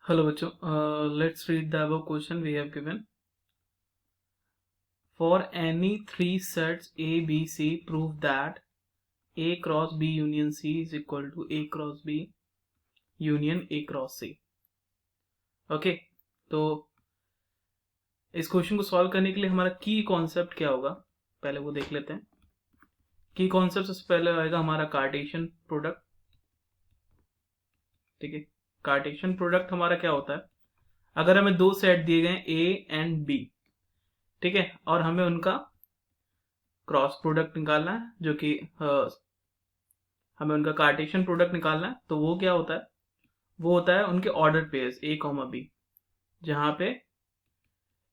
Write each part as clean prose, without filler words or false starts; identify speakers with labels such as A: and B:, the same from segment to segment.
A: Hello बच्चों, let's read the above question we have given. For any three sets A B C prove that A cross B union C is equal to A cross B union A cross C. Okay, तो इस question को solve करने के लिए हमारा की concept क्या होगा, पहले वो देख लेते हैं। की कॉन्सेप्ट सबसे पहले आएगा हमारा कार्टेशियन प्रोडक्ट। ठीक है, कार्टेशियन प्रोडक्ट हमारा क्या होता है? अगर हमें दो सेट दिए गए ए एंड बी, ठीक है, और हमें उनका क्रॉस प्रोडक्ट निकालना है, जो कि हमें उनका कार्टेशियन प्रोडक्ट निकालना है, तो वो क्या होता है? वो होता है उनके ऑर्डर पेयर्स ए कॉमा बी, जहां पे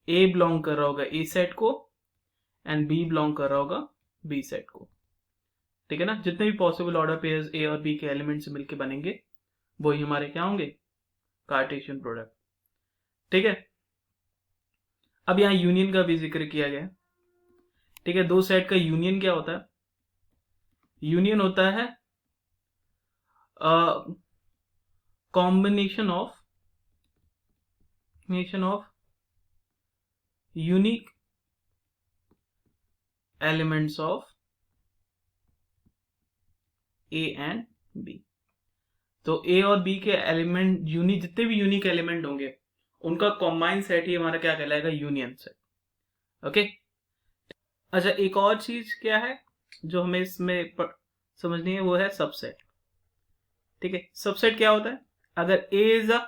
A: ए बिलोंग कर रहा होगा ए सेट को एंड बी बिलोंग कर रहा होगा बी सेट को। ठीक है ना, जितने भी पॉसिबल ऑर्डर पेयर्स ए और बी के एलिमेंट से मिलकर बनेंगे वही हमारे क्या होंगे? Cartesian product. ठीक है, अब यहाँ यूनियन का भी जिक्र किया गया है। ठीक है, दो सेट का यूनियन क्या होता है? यूनियन होता है combination of unique elements of A and B. तो ए और बी के एलिमेंट यूनिक, जितने भी यूनिक एलिमेंट होंगे उनका कॉम्बाइन सेट ही हमारा क्या कहलाएगा? Union set. ओके, अच्छा, एक और चीज क्या है जो हमें इसमें समझनी है, वो है सबसेट। ठीक है, सबसेट क्या होता है? अगर A is a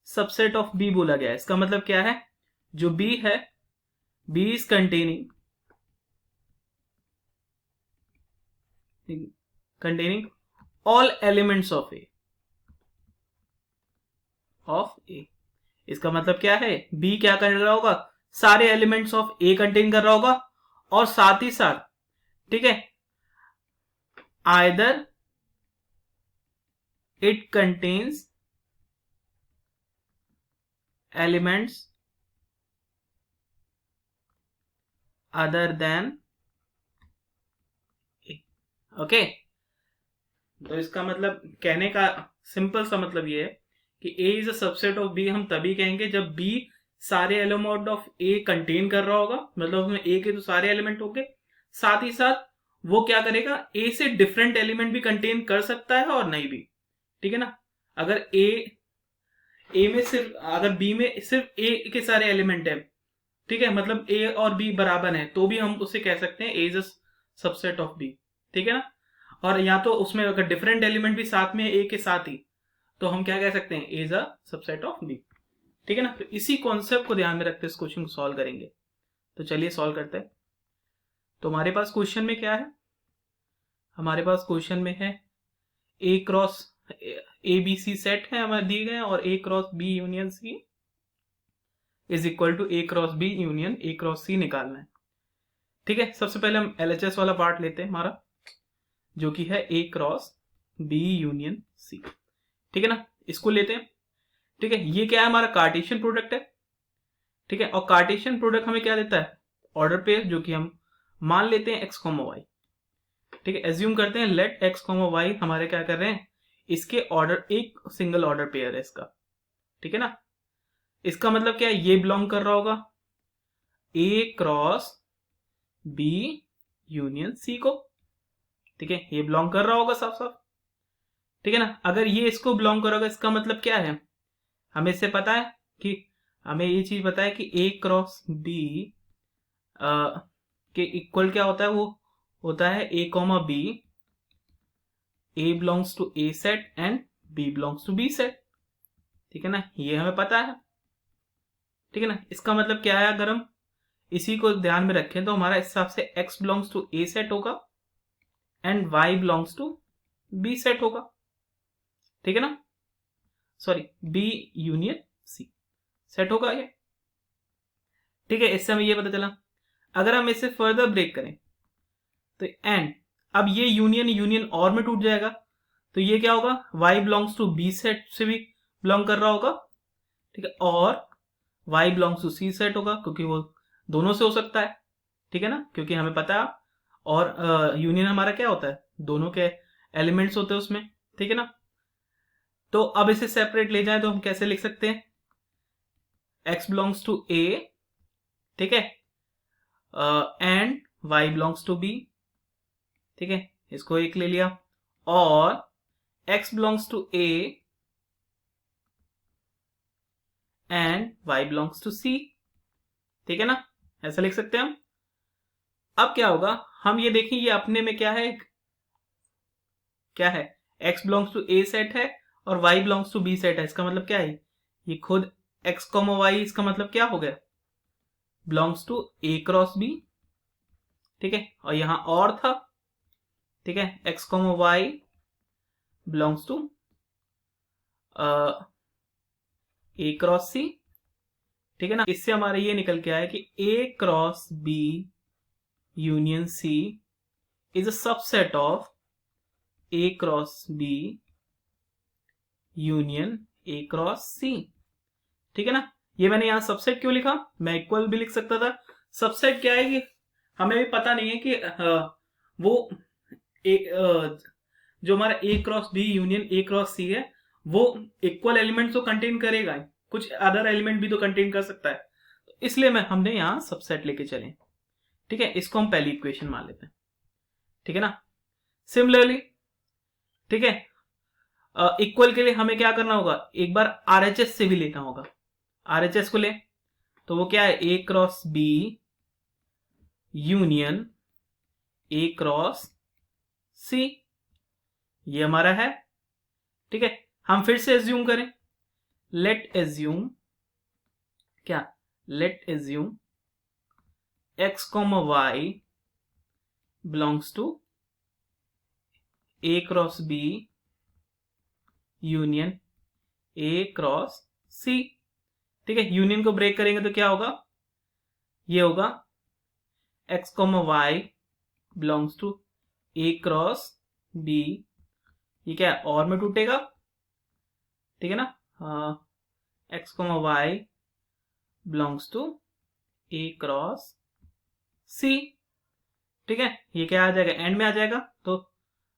A: subset of B बोला गया है, इसका मतलब क्या है? जो बी है, B is containing all elements of A. इसका मतलब क्या है? बी क्या कर रहा होगा? सारे एलिमेंट्स ऑफ ए कंटेन कर रहा होगा, और साथ ही साथ, ठीक है, either it contains elements other than A. Okay, तो इसका मतलब, कहने का सिंपल सा मतलब ये है कि A is a subset of B हम तभी कहेंगे जब बी सारे एलिमेंट ऑफ ए कंटेन कर रहा होगा, मतलब उसमें ए के तो सारे एलिमेंट होंगे, साथ ही साथ वो क्या करेगा? ए से डिफरेंट एलिमेंट भी कंटेन कर सकता है और नहीं भी। ठीक है ना, अगर ए में सिर्फ, अगर बी में सिर्फ ए के सारे एलिमेंट है, ठीक है, मतलब ए और बी बराबर है, तो भी हम उसे कह सकते हैं A is a subset of B. ठीक है ना, और या तो उसमें अगर डिफरेंट एलिमेंट भी साथ में ए के साथ ही, तो हम क्या कह सकते हैं? A is a subset of B. ठीक है ना, तो इसी कॉन्सेप्ट को ध्यान में रखते इस क्वेश्चन को सॉल्व करेंगे। तो चलिए सॉल्व करते हैं। तो हमारे पास क्वेश्चन में क्या है? हमारे पास क्वेश्चन में है A cross A B C set है हमारे दिए गए, और A cross B union C is equal to A cross B union A cross C निकालना है। ठीक है, सबसे पहले हम एलएचएस वाला पार्ट लेते हैं हमारा, जो कि है ए क्रॉस बी यूनियन सी। ठीक है ना, इसको लेते हैं। ठीक है, ये क्या है? हमारा कार्टेशियन प्रोडक्ट है। ठीक है, और कार्टेशियन प्रोडक्ट हमें क्या देता है? ऑर्डर पेयर, जो कि हम मान लेते हैं एक्स कॉमा वाई। ठीक है, एज्यूम करते हैं लेट एक्स कॉमा वाई हमारे क्या कर रहे हैं? इसके ऑर्डर, एक सिंगल ऑर्डर पेयर है इसका। ठीक है ना, इसका मतलब क्या है? ये बिलोंग कर रहा होगा ए क्रॉस बी यूनियन सी को। ठीक है, ये बिलोंग कर रहा होगा साफ साफ। ठीक है ना, अगर ये इसको बिलोंग करोगे, इसका मतलब क्या है? हमें इससे पता है कि, हमें ये चीज पता है कि ए क्रॉस बी के इक्वल क्या होता है? वो होता है A comma B, A belongs to A set and B belongs to B set. ठीक है ना, ये हमें पता है। ठीक है ना, इसका मतलब क्या है? अगर हम इसी को ध्यान में रखें तो हमारा इस हिसाब से x belongs to A set होगा and y belongs to B set होगा। ठीक है ना, sorry, B union C set होगा ये। ठीक है, इससे हमें ये पता चला। अगर हम इसे फर्दर ब्रेक करें तो एंड, अब ये यूनियन यूनियन और में टूट जाएगा, तो ये क्या होगा? y belongs to B set से भी बिलोंग कर रहा होगा। ठीक है, और y belongs to C set होगा, क्योंकि वो दोनों से हो सकता है। ठीक है ना, क्योंकि हमें पता है, और यूनियन हमारा क्या होता है? दोनों के एलिमेंट्स होते हैं उसमें। ठीक है ना, तो अब इसे सेपरेट ले जाएं तो हम कैसे लिख सकते हैं, x बिलोंग्स टू a, ठीक है, and y belongs to b, ठीक है, इसको एक ले लिया, और x belongs to a and y belongs to c, ठीक है ना, ऐसा लिख सकते हैं हम। अब क्या होगा, हम ये देखें ये अपने में क्या है, क्या है, x belongs to a set है और y belongs to b set है। इसका मतलब क्या है, ये खुद x, y, इसका मतलब क्या हो गया, belongs to a cross b, ठीक है, और यहां और था, ठीक है, x, y belongs to a cross c, ठीक है ना। इससे हमारा ये निकल के आया कि a cross b union c is a subset of a cross b union a cross c, ठीक है ना। ये मैंने यहां सबसेट क्यों लिखा, मैं इक्वल भी लिख सकता था। सबसेट क्या है कि हमें भी पता नहीं है कि वो जो हमारा a cross b union a cross c है वो इक्वल एलिमेंट तो कंटेन करेगा, कुछ अदर एलिमेंट भी तो कंटेन कर सकता है, इसलिए हमने यहां सबसेट लेके चले, ठीक है। इसको हम पहली इक्वेशन मान लेते हैं, ठीक है ना। सिमिलरली, ठीक है, इक्वल के लिए हमें क्या करना होगा, एक बार आरएचएस से भी लेना होगा। आरएचएस को ले तो वो क्या है, a cross b union a cross c, ये हमारा है, ठीक है। हम फिर से एज्यूम करें, लेट एज्यूम क्या, let assume x, y belongs to a cross b union a cross c, ठीक है। यूनियन को ब्रेक करेंगे तो क्या होगा, ये होगा x, y belongs to a cross b, ये क्या है, और में टूटेगा, ठीक है ना, x, y belongs to a cross c, ठीक है। ये क्या आ जाएगा, एंड में आ जाएगा, तो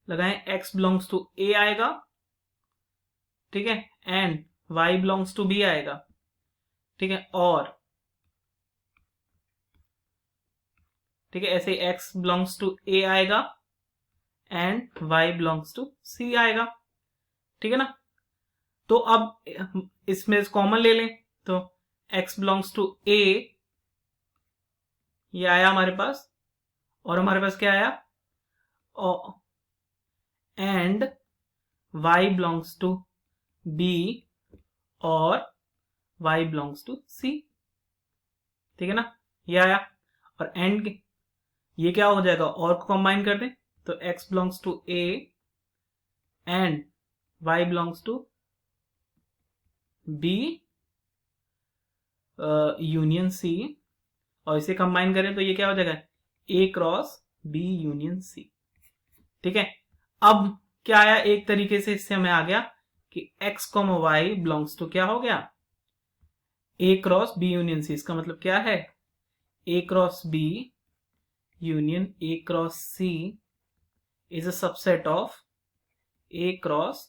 A: लगाएं x बिलोंग्स टू a आएगा, ठीक है, and y belongs to b आएगा, ठीक है, और ठीक है ऐसे x बिलोंग्स टू a आएगा and y belongs to c आएगा, ठीक है ना। तो अब इसमें कॉमन ले लें तो x बिलोंग्स टू a ये आया हमारे पास, और हमारे पास क्या आया, and y belongs to b और y बिलोंग्स टू c, ठीक है ना, ये आया। और एंड ये क्या हो जाएगा, और को कंबाइन कर दें तो x belongs to a and y belongs to b union c, और इसे कंबाइन करें तो ये क्या हो जाएगा, a cross b union c, ठीक है। अब क्या आया, एक तरीके से इससे हमें आ गया कि x, y बिलोंग्स टू क्या हो गया, a cross b union c, इसका मतलब क्या है, a cross b union a cross c is a subset of a cross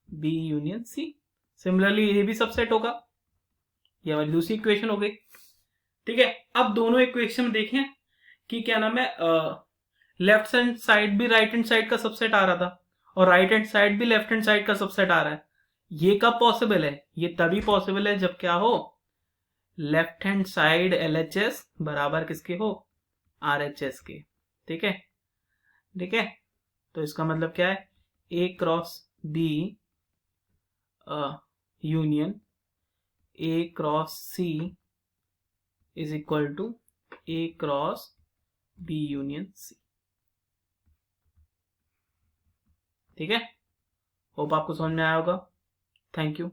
A: b union c। Similarly ये भी सबसेट होगा, ये हमारी दूसरी इक्वेशन हो गई, ठीक है। अब दोनों इक्वेशन में देखें कि क्या नाम है, लेफ्ट हैंड साइड भी राइट हैंड साइड का सबसेट आ रहा था और राइट हैंड साइड भी लेफ्ट हैंड साइड का सबसेट आ रहा है। ये कब पॉसिबल है, ये तभी पॉसिबल है जब क्या हो, लेफ्ट हैंड साइड LHS बराबर किसके हो, RHS के, ठीक है, ठीक है। तो इसका मतलब क्या है, a cross b union a cross c is equal to a cross b union c, ठीक है। होप आपको समझ में आया होगा। Thank you.